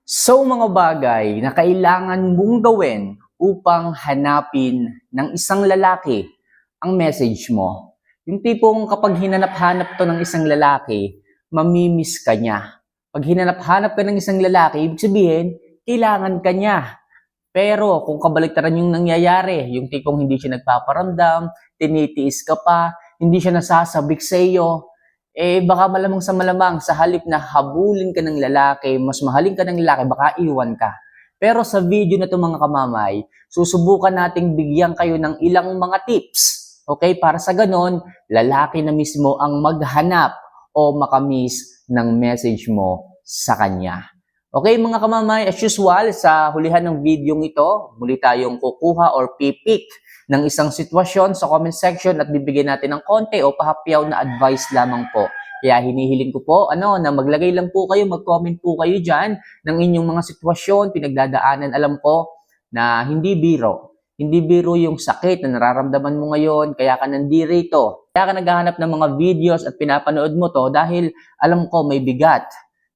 So mga bagay na kailangan mong gawin upang hanapin ng isang lalaki ang message mo. Yung tipong kapag hinanap-hanap to ng isang lalaki, mamimiss ka niya. Pag hinanap-hanap ka ng isang lalaki, ibig sabihin, kailangan ka niya. Pero kung kabaliktaran yung nangyayari, yung tipong hindi siya nagpaparamdam, tinitiis ka pa, hindi siya nasasabik sa iyo, baka malamang sa malamang sa halip na habulin ka ng lalaki, mas mahalin ka ng lalaki, baka iwan ka. Pero sa video na ito mga kamamay, susubukan nating bigyan kayo ng ilang mga tips. Okay? Para sa ganon, lalaki na mismo ang maghanap o makamiss ng message mo sa kanya. Okay mga kamamay, as usual, sa hulihan ng video ito, muli tayong kukuha or pipik ng isang sitwasyon sa comment section at bibigyan natin ng konti o pahapyaw na advice lamang po. Kaya hinihiling ko po na maglagay lang po kayo, mag-comment po kayo dyan ng inyong mga sitwasyon, pinagdadaanan. Alam ko na hindi biro. Hindi biro yung sakit na nararamdaman mo ngayon, kaya ka nandirito. Kaya ka naghahanap ng mga videos at pinapanood mo to dahil alam ko may bigat,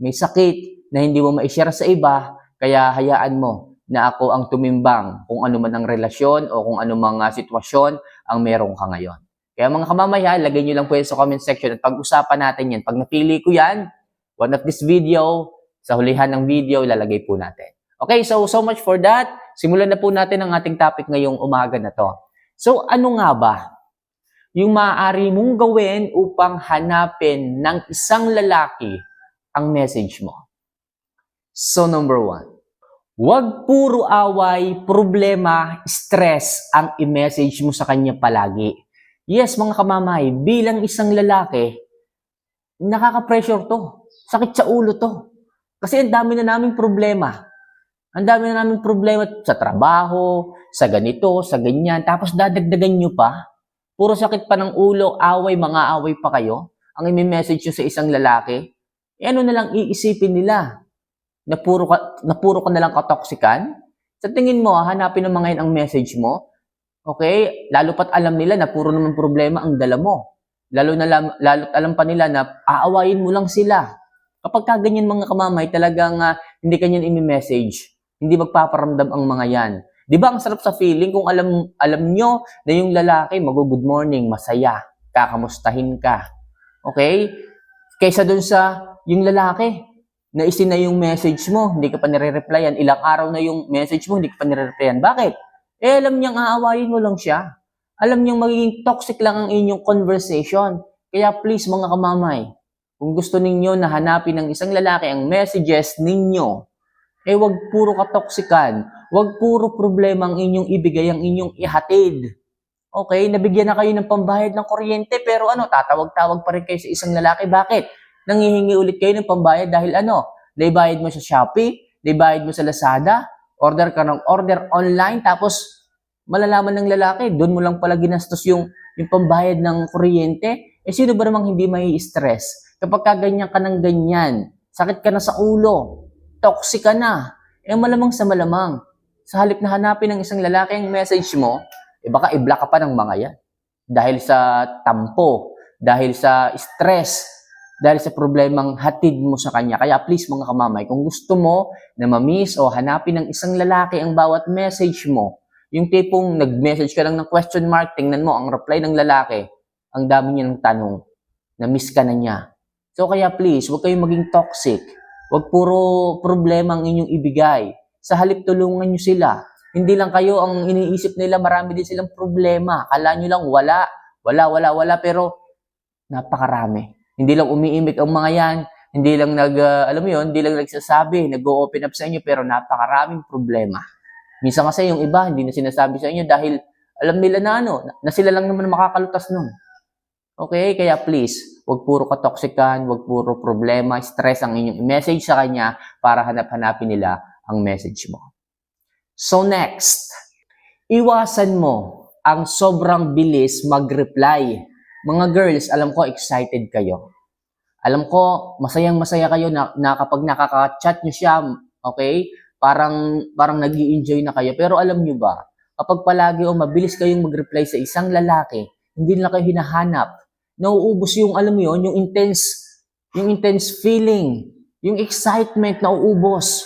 may sakit na hindi mo ma-share sa iba, kaya hayaan mo na ako ang tumimbang kung ano man ang relasyon o kung ano mga sitwasyon ang meron ka ngayon. Kaya mga kamamaya, lagay nyo lang po yan sa comment section at pag-usapan natin yan. Pag napili ko yan, one of this video, sa hulihan ng video, ilalagay po natin. Okay, so much for that. Simulan na po natin ang ating topic ngayong umaga na to. So ano nga ba yung maaari mong gawin upang hanapin ng isang lalaki ang message mo? So number 1, huwag puro away, problema, stress ang i-message mo sa kanya palagi. Yes, mga kamamay, bilang isang lalaki, nakaka-pressure to. Sakit sa ulo to. Kasi ang dami na naming problema. Ang dami na naming problema sa trabaho, sa ganito, sa ganyan. Tapos dadagdagan nyo pa. Puro sakit pa ng ulo, away, mga away pa kayo. Ang i-message nyo sa isang lalaki. Ano na lang iisipin nila? Na puro ka na lang katoksikan? Sa tingin mo, hanapin ng mga yun ang message mo? Okay? Lalo pat alam nila na puro naman problema ang dala mo. Lalo alam pa nila na aawayin mo lang sila. Kapag kaganyan mga kamamay, talagang hindi kanyan i-message. Hindi magpaparamdam ang mga yan. Di ba ang sarap sa feeling kung alam nyo na yung lalaki mag-good morning, masaya, kakamustahin ka. Okay? Kaysa dun sa yung lalaki, na isin na yung message mo, hindi ka pa nire-replyan. Ilang araw na yung message mo, hindi ka pa nire-replyan. Bakit? Alam niyang aawayin mo lang siya. Alam niyang magiging toxic lang ang inyong conversation. Kaya please mga kamamay, kung gusto ninyo na hanapin ng isang lalaki ang messages ninyo, wag puro katoksikan. Wag puro problema ang inyong ibigay, ang inyong ihatid. Okay, nabigyan na kayo ng pambayad ng kuryente, pero tatawag-tawag pa rin kayo sa isang lalaki. Bakit? Nanghihingi ulit kayo ng pambayad dahil naibayad mo sa Shopee, naibayad mo sa Lazada, order ka ng order online, tapos malalaman ng lalaki, doon mo lang pala ginastos yung pambayad ng kuryente. Sino ba namang hindi may stress? Kapag kaganyan ka ng ganyan, sakit ka na sa ulo, toxic ka na, malamang sa malamang. Sa halip na hanapin ng isang lalaki ang message mo, baka i-block ka pa ng mga yan. Dahil sa tampo, dahil sa stress, dahil sa problemang hatid mo sa kanya. Kaya please mga kamamay, kung gusto mo na ma-miss o hanapin ng isang lalaki ang bawat message mo, yung tipong nag-message ka lang ng question mark, tingnan mo, ang reply ng lalaki, ang dami niya ng tanong, na-miss ka na niya. So kaya please, huwag kayong maging toxic. Huwag puro problema ang inyong ibigay. Sa halip tulungan nyo sila. Hindi lang kayo ang iniisip nila, marami din silang problema. Akala nyo lang wala, pero napakarami. Hindi lang umiimik ang mga yan, hindi lang hindi lang nagsasabi, nag-o-open up sa inyo, pero napakaraming problema. Minsan kasi yung iba, hindi na sinasabi sa inyo dahil alam nila na sila lang naman makakalutas nun. Okay? Kaya please, wag puro katoksikan, wag puro problema, stress ang inyong message sa kanya para hanap-hanapin nila ang message mo. So next, iwasan mo ang sobrang bilis mag-reply. Mga girls, alam ko excited kayo. Alam ko masayang-masaya kayo na kapag nakaka-chat nyo siya, okay? Parang nag-i-enjoy na kayo. Pero alam nyo ba, kapag palagi o mabilis kayong mag-reply sa isang lalaki, hindi na kayo hinahanap. Nauubos yung, alam mo yun, yung intense feeling, yung excitement nauubos.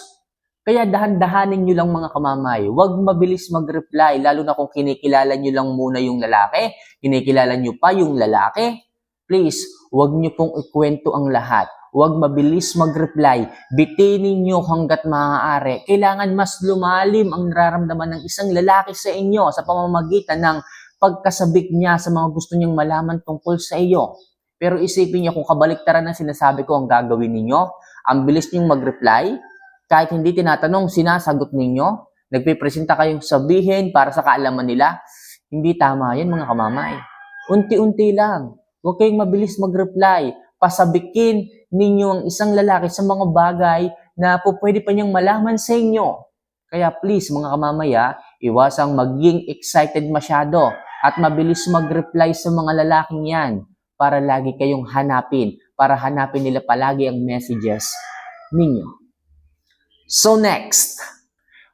Kaya dahan-dahanin nyo lang mga kamamay. Huwag mabilis mag-reply, lalo na kung kinikilala nyo lang muna yung lalaki, kinikilala nyo pa yung lalaki. Please, huwag nyo pong ikwento ang lahat. Huwag mabilis mag-reply. Bitinin nyo hanggat maaari. Kailangan mas lumalim ang nararamdaman ng isang lalaki sa inyo sa pamamagitan ng pagkasabik niya sa mga gusto niyang malaman tungkol sa iyo. Pero isipin niyo kung kabaliktaran ng sinasabi ko ang gagawin ninyo, ang bilis niyong mag-reply, kahit hindi tinatanong, sinasagot ninyo, nagpipresenta kayong sabihin para sa kaalaman nila, hindi tama yan mga kamamay. Unti-unti lang. Huwag kayong mabilis mag-reply. Pasabikin ninyo ang isang lalaki sa mga bagay na pwede pa niyang malaman sa inyo. Kaya please mga kamamaya, iwasang maging excited masyado at mabilis mag-reply sa mga lalaking yan para lagi kayong hanapin, para hanapin nila palagi ang messages ninyo. So next,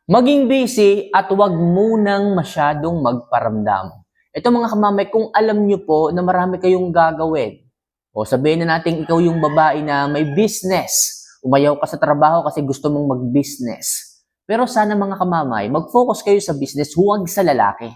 maging busy at huwag munang masyadong magparamdam. Ito mga kamamay, kung alam nyo po na marami kayong gagawin, o sabihin na natin ikaw yung babae na may business, umayaw ka sa trabaho kasi gusto mong mag-business. Pero sana mga kamamay, mag-focus kayo sa business, huwag sa lalaki.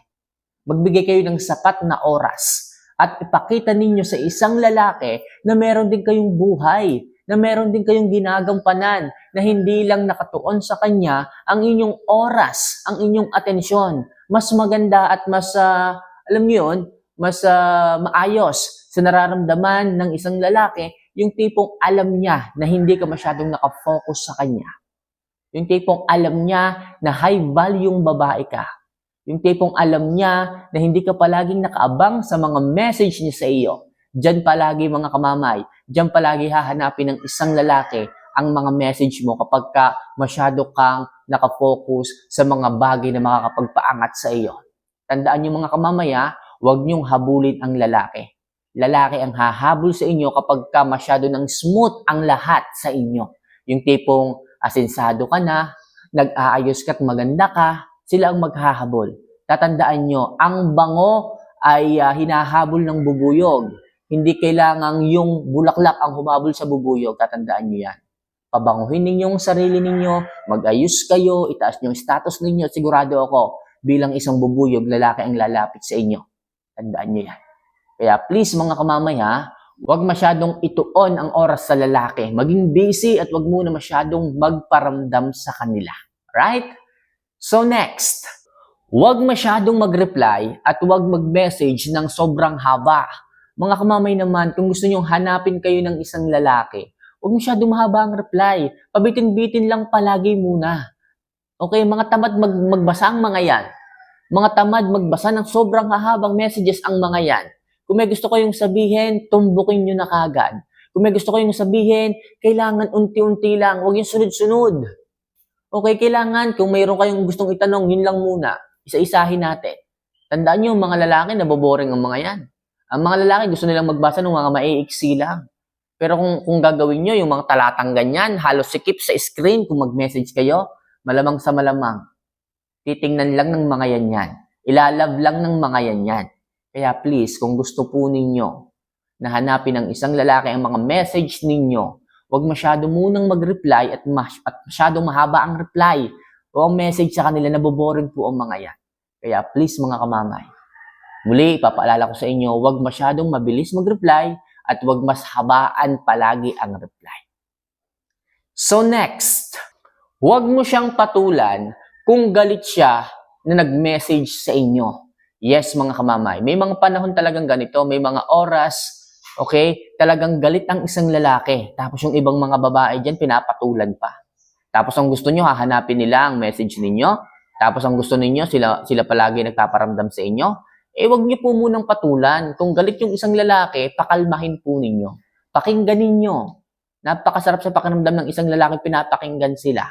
Magbigay kayo ng sapat na oras at ipakita ninyo sa isang lalaki na meron din kayong buhay, na meron din kayong ginagampanan, na hindi lang nakatuon sa kanya ang inyong oras, ang inyong atensyon. Mas maganda at mas, alam niyo yun, mas maayos sa nararamdaman ng isang lalaki, yung tipong alam niya na hindi ka masyadong nakafocus sa kanya. Yung tipong alam niya na high value yung babae ka. Yung tipong alam niya na hindi ka palaging nakaabang sa mga message niya sa iyo. Diyan palagi mga kamamay, diyan palagi hahanapin ng isang lalaki ang mga message mo kapag ka masyado kang nakafocus sa mga bagay na makakapagpaangat sa iyo. Tandaan niyo mga kamamaya, huwag niyong habulin ang lalaki. Lalaki ang hahabol sa inyo kapag ka masyado ng smooth ang lahat sa inyo. Yung tipong asensado ka na, nag-aayos ka at maganda ka, sila ang maghahabol. Tatandaan nyo, ang bango ay hinahabol ng bubuyog. Hindi kailangang yung bulaklak ang humabol sa bubuyog. Tatandaan nyo yan. Pabanguhin ninyo ang sarili ninyo, mag-ayos kayo, itaas nyo ang status ninyo. Sigurado ako, bilang isang bubuyog, lalaki ang lalapit sa inyo. Tandaan nyo yan. Kaya please mga kamamay ha, huwag masyadong ituon ang oras sa lalaki. Maging busy at huwag muna masyadong magparamdam sa kanila. Right? So next, huwag masyadong mag-reply at huwag mag-message ng sobrang haba. Mga kamamay naman, kung gusto nyong hanapin kayo ng isang lalaki, huwag masyadong mahaba ang reply. Pabitin-bitin lang palagi muna. Okay, mga tamad magbasa ang mga yan. Mga tamad magbasa ng sobrang hahabang messages ang mga yan. Kung may gusto kayong sabihin, tumbukin nyo na kagad. Kung may gusto kayong sabihin, kailangan unti-unti lang, huwag yung sunod-sunod. Okay, kailangan kung mayroon kayong gustong itanong, yun lang muna. Isa-isahin natin. Tandaan nyo, mga lalaki, naboboring ang mga yan. Ang mga lalaki, gusto nilang magbasa ng mga maiiksi lang. Pero kung gagawin nyo, yung mga talatang ganyan, halos sikip sa screen kung mag-message kayo, malamang sa malamang. Titingnan lang ng mga yan. Ilalove lang ng mga yan. Kaya please, kung gusto po ninyo na hanapin ng isang lalaki ang mga message ninyo, huwag masyado munang mag-reply at masyadong mahaba ang reply o ang message sa kanila, naboboring po ang mga yan. Kaya please mga kamamay, muli, ipapaalala ko sa inyo, huwag masyadong mabilis mag-reply at huwag mas habaan palagi ang reply. So next, huwag mo siyang patulan kung galit siya na nag-message sa inyo. Yes, mga kamamay, may mga panahon talagang ganito, may mga oras, okay, talagang galit ang isang lalaki. Tapos yung ibang mga babae dyan, pinapatulan pa. Tapos ang gusto nyo, hahanapin nila ang message ninyo. Tapos ang gusto ninyo, sila palagi nagpaparamdam sa inyo. Huwag niyo po munang patulan. Kung galit yung isang lalaki, pakalmahin po ninyo. Pakinggan ninyo. Napakasarap sa pakiramdam ng isang lalaki, pinapakinggan sila.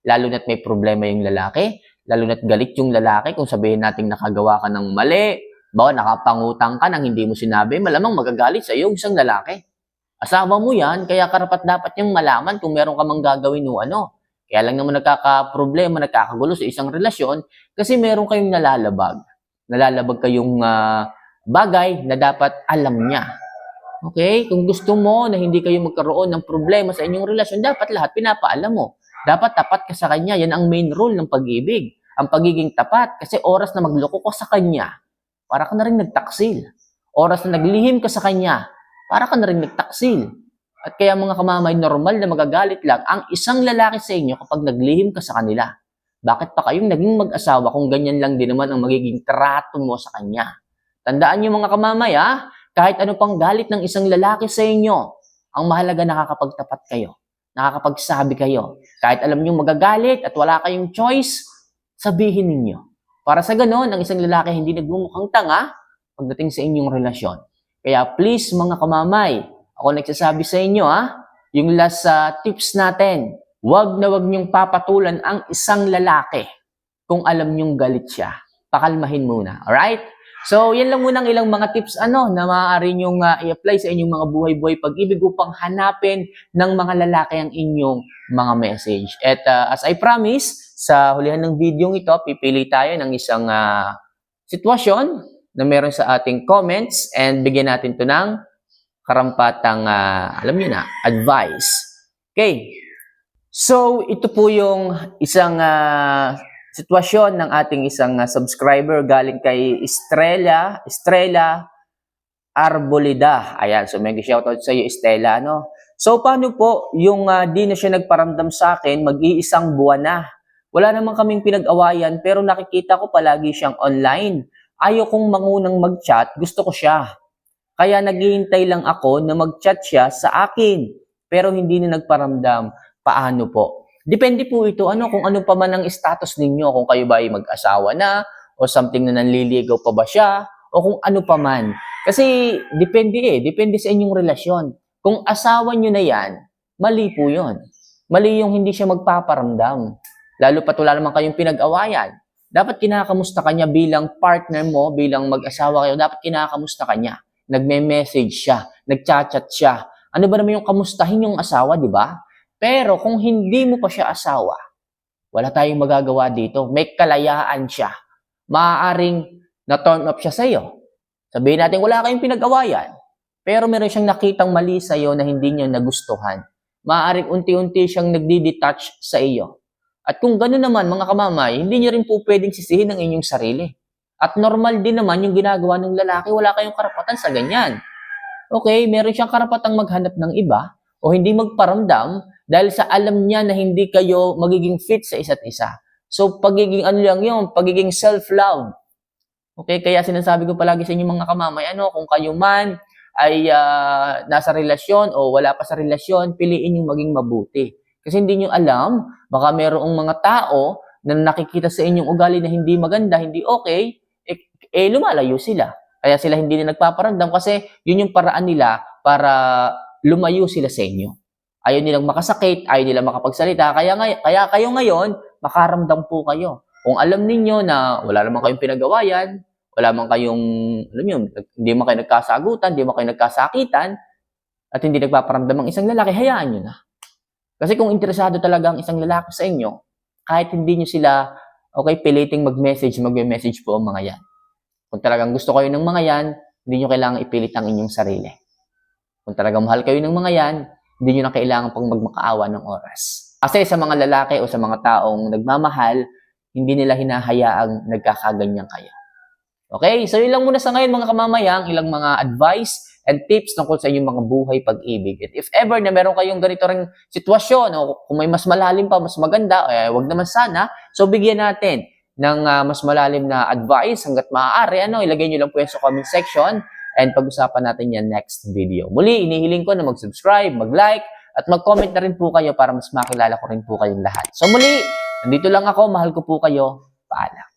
Lalo na't may problema yung lalaki, lalo na't galit yung lalaki, kung sabihin natin nakagawa ka ng mali, nakapangutang ka nang hindi mo sinabi, malamang magagalit sa iyo isang lalaki. Asawa mo yan, kaya karapat dapat niyang malaman kung meron ka mang gagawin o ano. Kaya lang naman nagkakaproblema, nagkakagulo sa isang relasyon kasi meron kayong nalalabag. Nalalabag kayong bagay na dapat alam niya. Okay? Kung gusto mo na hindi kayo magkaroon ng problema sa inyong relasyon, dapat lahat pinapaalam mo. Dapat tapat ka sa kanya. Yan ang main rule ng pag-ibig. Ang pagiging tapat. Kasi oras na magloko ka sa kanya, para ka na rin nagtaksil. Oras na naglihim ka sa kanya, para ka na rin nagtaksil. At kaya mga kamamay, normal na magagalit lang ang isang lalaki sa inyo kapag naglihim ka sa kanila. Bakit pa kayong naging mag-asawa kung ganyan lang din naman ang magiging trato mo sa kanya? Tandaan niyo mga kamamay, kahit ano pang galit ng isang lalaki sa inyo, ang mahalaga nakakapagtapat kayo. Nakakapagsabi kayo. Kahit alam niyo magagalit at wala kayong choice, sabihin ninyo. Para sa ganon, ang isang lalaki hindi nagmumukhang tanga pagdating sa inyong relasyon. Kaya please mga kamamay, ako nagsasabi sa inyo yung last tips natin, wag na wag niyong papatulan ang isang lalaki kung alam niyong galit siya. Pakalmahin muna. Alright? So, yan lang muna ang ilang mga tips na maaari niyong i-apply sa inyong mga buhay-buhay pag-ibig upang hanapin ng mga lalaki ang inyong mga message. At as I promise, sa hulihan ng video ito, pipili tayo ng isang sitwasyon na meron sa ating comments and bigyan natin ito ng karampatang, alam niyo na, advice. Okay. So, ito po yung isang sitwasyon ng ating isang subscriber galing kay Estrella Arbolida. Ayan, so may shoutout sa iyo, Estela, no? So, paano po yung di na siya nagparamdam sa akin, mag-iisang buwan na. Wala naman kaming pinag-awayan, pero nakikita ko palagi siyang online. Ayaw kong mangunang mag-chat, gusto ko siya. Kaya naghihintay lang ako na mag-chat siya sa akin, pero hindi na nagparamdam. Paano po? Depende po ito kung ano pa man ang status ninyo, kung kayo ba ay mag-asawa na o something na nanliligaw pa ba siya o kung ano pa man. Kasi depende sa inyong relasyon. Kung asawa nyo na yan, mali po yun. Mali yung hindi siya magpaparamdam. Lalo pat wala naman kayong pinag-awayan. Dapat kinakamusta kanya bilang partner mo, bilang mag-asawa kayo, dapat kinakamusta kanya. Nagme-message siya, nagchat-chat siya. Ano ba naman yung kamustahin yung asawa, di ba? Pero kung hindi mo pa siya asawa, wala tayong magagawa dito. May kalayaan siya. Maaaring na-turn up siya sa iyo. Sabihin natin wala kayong pinag-awayan, pero meron siyang nakitang mali sa iyo na hindi niya nagustuhan. Maaaring unti-unti siyang nagdi-detach sa iyo. At kung gano'n naman mga kamamay, hindi niyo rin po pwedeng sisihin ang inyong sarili. At normal din naman yung ginagawa ng lalaki, wala kayong karapatan sa ganyan. Okay, meron siyang karapatang maghanap ng iba o hindi magparamdam dahil sa alam niya na hindi kayo magiging fit sa isa't isa. So, pagiging pagiging self-love. Okay, kaya sinasabi ko palagi sa inyo mga kamamay, kung kayo man ay nasa relasyon o wala pa sa relasyon, piliin yung maging mabuti. Kasi hindi nyo alam, baka merong mga tao na nakikita sa inyong ugali na hindi maganda, hindi okay, lumalayo sila. Kaya sila hindi na nagpaparamdam kasi yun yung paraan nila para lumayo sila sa inyo. Ayaw nilang makasakit, ayaw nilang makapagsalita. Kaya kayo ngayon, makaramdam po kayo. Kung alam ninyo na wala naman kayong pinag-awayan, wala man kayong, hindi man kayo nagkasagutan, hindi man kayo nagkasakitan, at hindi nagpaparamdam ang isang lalaki, hayaan nyo na. Kasi kung interesado talaga ang isang lalaki sa inyo, kahit hindi nyo sila, piliting mag-message po ang mga yan. Kung talagang gusto kayo ng mga yan, hindi nyo kailangan ipilit ang inyong sarili. Kung talagang mahal kayo ng mga yan, hindi nyo na kailangan pang magmakaawa ng oras. Kasi sa mga lalaki o sa mga taong nagmamahal, hindi nila hinahayaang nagkakaganyan kayo. Okay? So yun lang muna sa ngayon mga kamamayang, ilang mga advice and tips tungkol sa inyong mga buhay pag-ibig. At if ever na meron kayong ganito ring sitwasyon o kung may mas malalim pa, mas maganda, wag naman sana, so bigyan natin ng mas malalim na advice hanggat maaari. Ilagay nyo lang po yan sa comment section and pag-usapan natin yan next video. Muli, inihiling ko na mag-subscribe, mag-like, at mag-comment na rin po kayo para mas makilala ko rin po kayong lahat. So muli, nandito lang ako, mahal ko po kayo. Paalam.